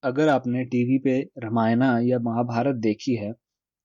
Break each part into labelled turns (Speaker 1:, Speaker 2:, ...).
Speaker 1: अगर आपने टीवी पे रामायणा या महाभारत देखी है,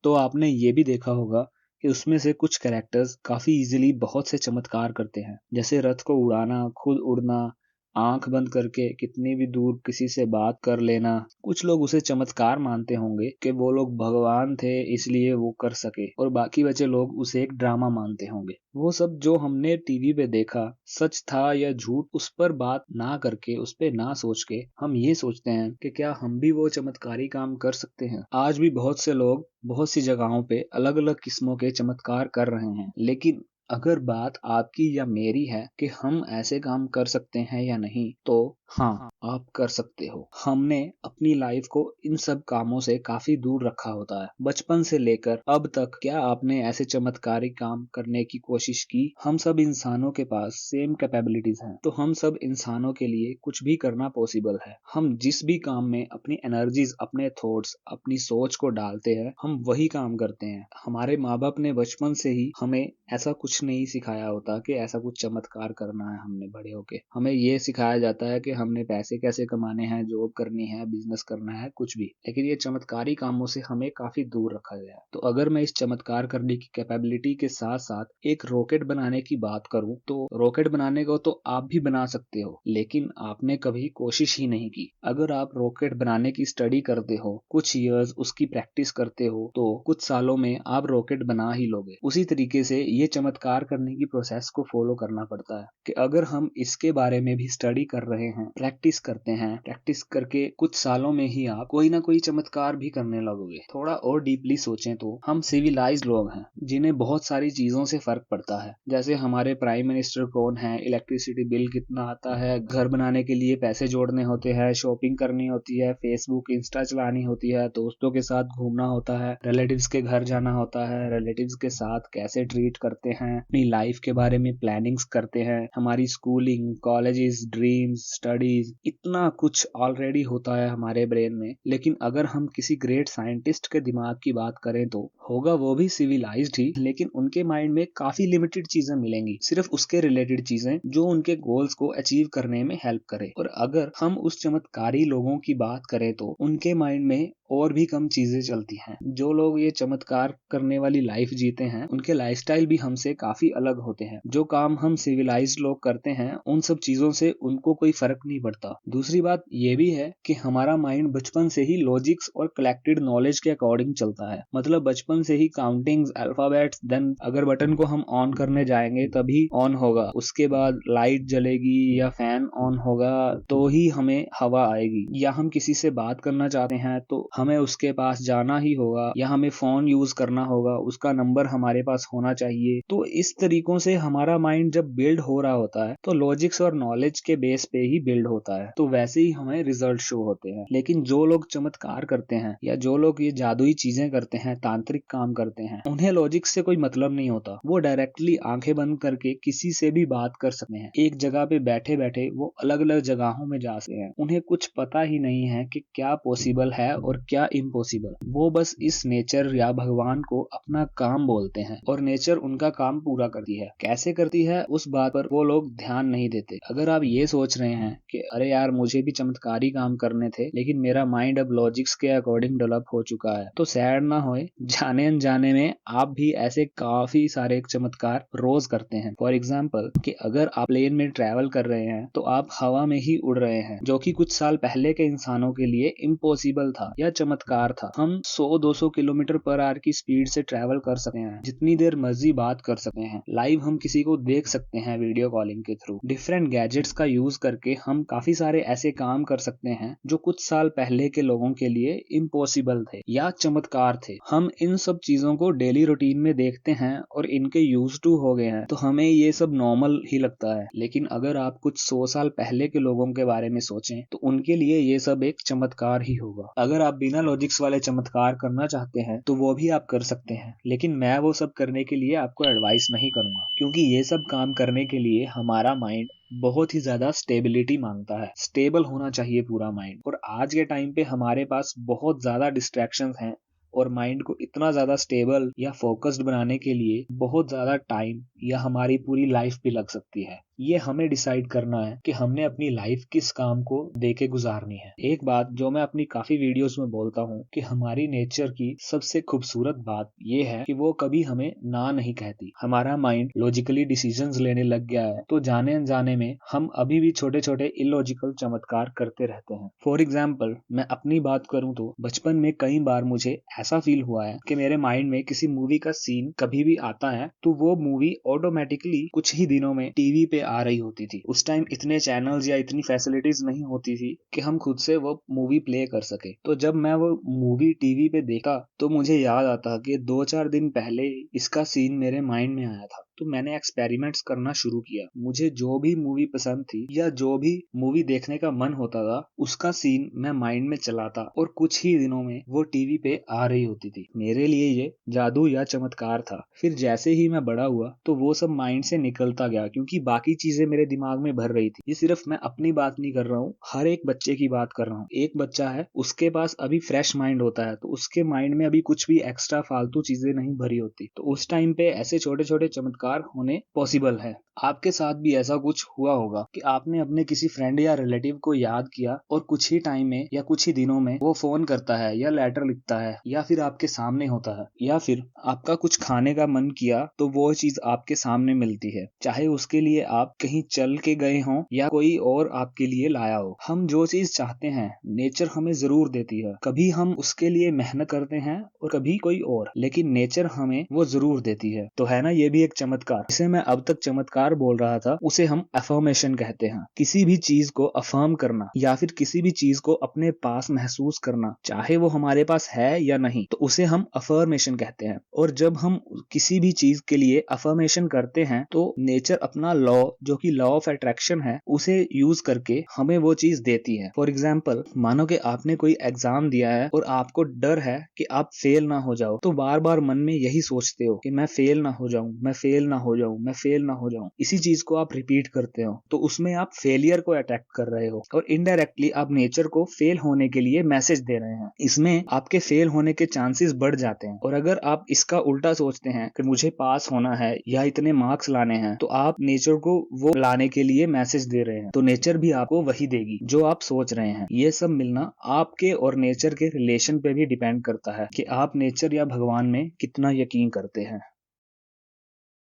Speaker 1: तो आपने ये भी देखा होगा कि उसमें से कुछ कैरेक्टर्स काफ़ी ईज़िली बहुत से चमत्कार करते हैं। जैसे रथ को उड़ाना, खुद उड़ना, आँख बंद करके कितनी भी दूर किसी से बात कर लेना। कुछ लोग उसे चमत्कार मानते होंगे कि वो लोग भगवान थे इसलिए वो कर सके, और बाकी बचे लोग उसे एक ड्रामा मानते होंगे। वो सब जो हमने टीवी पे देखा, सच था या झूठ, उस पर बात ना करके, उस पे ना सोच के हम ये सोचते हैं कि क्या हम भी वो चमत्कारी काम कर सकते हैं। आज भी बहुत से लोग बहुत सी जगहों पे अलग अलग किस्मों के चमत्कार कर रहे हैं, लेकिन अगर बात आपकी या मेरी है कि हम ऐसे काम कर सकते हैं या नहीं, तो हाँ, आप कर सकते हो। हमने अपनी लाइफ को इन सब कामों से काफी दूर रखा होता है। बचपन से लेकर अब तक क्या आपने ऐसे चमत्कारी काम करने की कोशिश की? हम सब इंसानों के पास सेम कैपेबिलिटीज हैं, तो हम सब इंसानों के लिए कुछ भी करना पॉसिबल है। हम जिस भी काम में अपनी एनर्जीज, अपने थॉट्स, अपनी सोच को डालते हैं, हम वही काम करते हैं। हमारे माँ बाप ने बचपन से ही हमें ऐसा कुछ नहीं सिखाया होता कि ऐसा कुछ चमत्कार करना है हमने बड़े होके। हमें ये सिखाया जाता है कि हमने पैसे कैसे कमाने हैं, जॉब करनी है, बिजनेस करना है, कुछ भी। लेकिन ये चमत्कारी कामों से हमें काफी दूर रखा गया है। तो अगर मैं इस चमत्कार करने की कैपेबिलिटी के साथ साथ एक रॉकेट बनाने की बात करूं, तो रॉकेट बनाने को तो आप भी बना सकते हो, लेकिन आपने कभी कोशिश ही नहीं की। अगर आप रॉकेट बनाने की स्टडी करते हो, कुछ ईयर्स उसकी प्रैक्टिस करते हो, तो कुछ सालों में आप रॉकेट बना ही लोगे। उसी तरीके से ये चमत्कार करने की प्रोसेस को फॉलो करना पड़ता है कि अगर हम इसके बारे में भी स्टडी कर रहे हैं, प्रैक्टिस करते हैं, प्रैक्टिस करके कुछ सालों में ही आप कोई ना कोई चमत्कार भी करने लगोगे। थोड़ा और डीपली सोचें तो हम सिविलाइज्ड लोग हैं जिन्हें बहुत सारी चीजों से फर्क पड़ता है। जैसे हमारे प्राइम मिनिस्टर कौन है, इलेक्ट्रिसिटी बिल कितना आता है, घर बनाने के लिए पैसे जोड़ने होते हैं, शॉपिंग करनी होती है, फेसबुक इंस्टा चलानी होती है, दोस्तों के साथ घूमना होता है, रिलेटिव्स के घर जाना होता है, रिलेटिव्स के साथ कैसे ट्रीट करते हैं, अपनी लाइफ के बारे में प्लानिंग्स करते हैं, हमारी स्कूलिंग, कॉलेजेस, ड्रीम्स, स्टडीज, इतना कुछ ऑलरेडी होता है हमारे ब्रेन में। लेकिन अगर हम किसी ग्रेट साइंटिस्ट के दिमाग की बात करें तो होगा वो भी सिविलाइज्ड ही, लेकिन उनके माइंड में काफी लिमिटेड चीजें मिलेंगी, सिर्फ उसके रिलेटेड चीजें जो उनके गोल्स को अचीव करने में हेल्प करे। और अगर हम उस चमत्कारी लोगों की बात करें तो उनके माइंड में और भी कम चीजें चलती हैं। जो लोग ये चमत्कार करने वाली लाइफ जीते हैं, उनके लाइफस्टाइल भी हमसे काफी अलग होते हैं। जो काम हम सिविलाइज्ड लोग करते हैं, उन सब चीजों से उनको कोई फर्क नहीं पड़ता। दूसरी बात ये भी है कि हमारा माइंड बचपन से ही लॉजिक्स और कलेक्टेड नॉलेज के अकॉर्डिंग चलता है। मतलब बचपन से ही काउंटिंग्स, अल्फाबेट्स, देन अगर बटन को हम ऑन करने जाएंगे तभी ऑन होगा, उसके बाद लाइट जलेगी या फैन ऑन होगा तो ही हमें हवा आएगी, या हम किसी से बात करना चाहते हैं तो हमें उसके पास जाना ही होगा, या हमें फोन यूज करना होगा, उसका नंबर हमारे पास होना चाहिए। तो इस तरीकों से हमारा माइंड जब बिल्ड हो रहा होता है तो लॉजिक्स और नॉलेज के बेस पे ही बिल्ड होता है, तो वैसे ही हमें रिजल्ट शो होते हैं। लेकिन जो लोग चमत्कार करते हैं या जो लोग ये जादुई चीजें करते हैं, तांत्रिक काम करते हैं, उन्हें लॉजिक से कोई मतलब नहीं होता। वो डायरेक्टली आंखें बंद करके किसी से भी बात कर सकते हैं। एक जगह पे बैठे बैठे वो अलग अलग जगहों में जा सकते हैं। उन्हें कुछ पता ही नहीं है कि क्या पॉसिबल है और क्या इम्पॉसिबल। वो बस इस नेचर या भगवान को अपना काम बोलते हैं और नेचर उनका काम पूरा करती है। कैसे करती है उस बात पर वो लोग ध्यान नहीं देते। अगर आप ये सोच रहे हैं कि अरे यार मुझे भी चमत्कारी काम करने थे लेकिन मेरा माइंड अब लॉजिक्स के अकॉर्डिंग डेवलप हो चुका है, तो सैड ना होए, जाने अनजाने में आप भी ऐसे काफी सारे चमत्कार रोज करते हैं। फॉर एग्जाम्पल कि अगर आप प्लेन में ट्रेवल कर रहे हैं तो आप हवा में ही उड़ रहे हैं, जो कि कुछ साल पहले के इंसानों के लिए इम्पॉसिबल था या चमत्कार था। हम 100-200 किलोमीटर पर आवर की स्पीड से ट्रैवल कर सकते हैं, जितनी देर मर्जी बात कर सकते हैं, लाइव हम किसी को देख सकते हैं वीडियो कॉलिंग के थ्रू। डिफरेंट गैजेट्स का यूज करके हम काफी सारे ऐसे काम कर सकते हैं जो कुछ साल पहले के लोगों के लिए इम्पॉसिबल थे या चमत्कार थे। हम इन सब चीजों को डेली रूटीन में देखते हैं और इनके यूज टू हो गए हैं, तो हमें ये सब नॉर्मल ही लगता है। लेकिन अगर आप कुछ 100 साल पहले के लोगों के बारे में सोचें तो उनके लिए ये सब एक चमत्कार ही होगा। अगर आप बिना लॉजिक्स वाले चमत्कार करना चाहते हैं तो वो भी आप कर सकते हैं, लेकिन मैं वो सब करने के लिए आपको एडवाइस नहीं करूंगा, क्योंकि ये सब काम करने के लिए हमारा माइंड बहुत ही ज्यादा स्टेबिलिटी मांगता है। स्टेबल होना चाहिए पूरा माइंड, और आज के टाइम पे हमारे पास बहुत ज्यादा डिस्ट्रैक्शंस हैं और माइंड को इतना ज्यादा स्टेबल या फोकस्ड बनाने के लिए बहुत ज्यादा टाइम या हमारी पूरी लाइफ भी लग सकती है। ये हमें डिसाइड करना है कि हमने अपनी लाइफ किस काम को देके गुजारनी है। एक बात जो मैं अपनी काफी वीडियोस में बोलता हूँ कि हमारी नेचर की सबसे खूबसूरत बात ये है कि वो कभी हमें ना नहीं कहती। हमारा माइंड लॉजिकली डिसीजंस लेने लग गया है तो जाने अनजाने में हम अभी भी छोटे छोटे इलॉजिकल चमत्कार करते रहते हैं। फॉर एग्जाम्पल, मैं अपनी बात करूं तो बचपन में कई बार मुझे ऐसा फील हुआ है कि मेरे माइंड में किसी मूवी का सीन कभी भी आता है तो वो मूवी ऑटोमेटिकली कुछ ही दिनों में टीवी पे आ रही होती थी। उस टाइम इतने चैनल्स या इतनी फैसिलिटीज नहीं होती थी कि हम खुद से वो मूवी प्ले कर सके। तो जब मैं वो मूवी टीवी पे देखा तो मुझे याद आता कि 2-4 दिन पहले इसका सीन मेरे माइंड में आया था। तो मैंने एक्सपेरिमेंट्स करना शुरू किया। मुझे जो भी मूवी पसंद थी या जो भी मूवी देखने का मन होता था उसका सीन मैं माइंड में चलाता और कुछ ही दिनों में वो टीवी पे आ रही होती थी। मेरे लिए ये जादू या चमत्कार था। फिर जैसे ही मैं बड़ा हुआ तो वो सब माइंड से निकलता गया क्योंकि बाकी चीजें मेरे दिमाग में भर रही थी। ये सिर्फ मैं अपनी बात नहीं कर रहा हूँ, हर एक बच्चे की बात कर रहा हूँ। एक बच्चा है, उसके पास अभी फ्रेश माइंड होता है तो उसके माइंड में अभी कुछ भी एक्स्ट्रा फालतू चीजें नहीं भरी होती। तो उस टाइम पे ऐसे छोटे छोटे चमत्कार होने पॉसिबल है। आपके साथ भी ऐसा कुछ हुआ होगा कि आपने अपने किसी फ्रेंड या रिलेटिव को याद किया और कुछ ही टाइम में या कुछ ही दिनों में वो फोन करता है या लेटर लिखता है या फिर आपके सामने होता है। या फिर आपका कुछ खाने का मन किया तो वो चीज आपके सामने मिलती है, चाहे उसके लिए आप कहीं चल के गए हों या कोई और आपके लिए लाया हो। हम जो चीज चाहते हैं नेचर हमें जरूर देती है। कभी हम उसके लिए मेहनत करते हैं और कभी कोई और, लेकिन नेचर हमें वो जरूर देती है। तो है ना, ये भी एक चमत्कार। इसे मैं अब तक चमत्कार बोल रहा था, उसे हम अफर्मेशन कहते हैं। किसी भी चीज को अफर्म करना या फिर किसी भी चीज को अपने पास महसूस करना, चाहे वो हमारे पास है या नहीं, तो उसे हम अफर्मेशन कहते हैं। और जब हम किसी भी चीज के लिए अफर्मेशन करते हैं तो नेचर अपना लॉ, जो कि लॉ ऑफ अट्रैक्शन है, उसे यूज करके हमें वो चीज देती है। फॉर एग्जाम्पल, मानो कि आपने कोई एग्जाम दिया है और आपको डर है कि आप फेल ना हो जाओ, तो बार बार मन में यही सोचते हो कि मैं फेल ना हो जाऊं, मैं फेल ना हो जाऊं, मैं फेल ना हो जाऊं। इसी चीज को आप रिपीट करते हो तो उसमें आप फेलियर को अटैक कर रहे हो और इनडायरेक्टली आप नेचर को फेल होने के लिए मैसेज दे रहे हैं। इसमें आपके फेल होने के चांसेस बढ़ जाते हैं। और अगर आप इसका उल्टा सोचते हैं कि मुझे पास होना है या इतने मार्क्स लाने हैं, तो आप नेचर को वो लाने के लिए मैसेज दे रहे हैं। तो नेचर भी आपको वही देगी जो आप सोच रहे हैं। ये सब मिलना आपके और नेचर के रिलेशन पे भी डिपेंड करता है कि आप नेचर या भगवान में कितना यकीन करते हैं।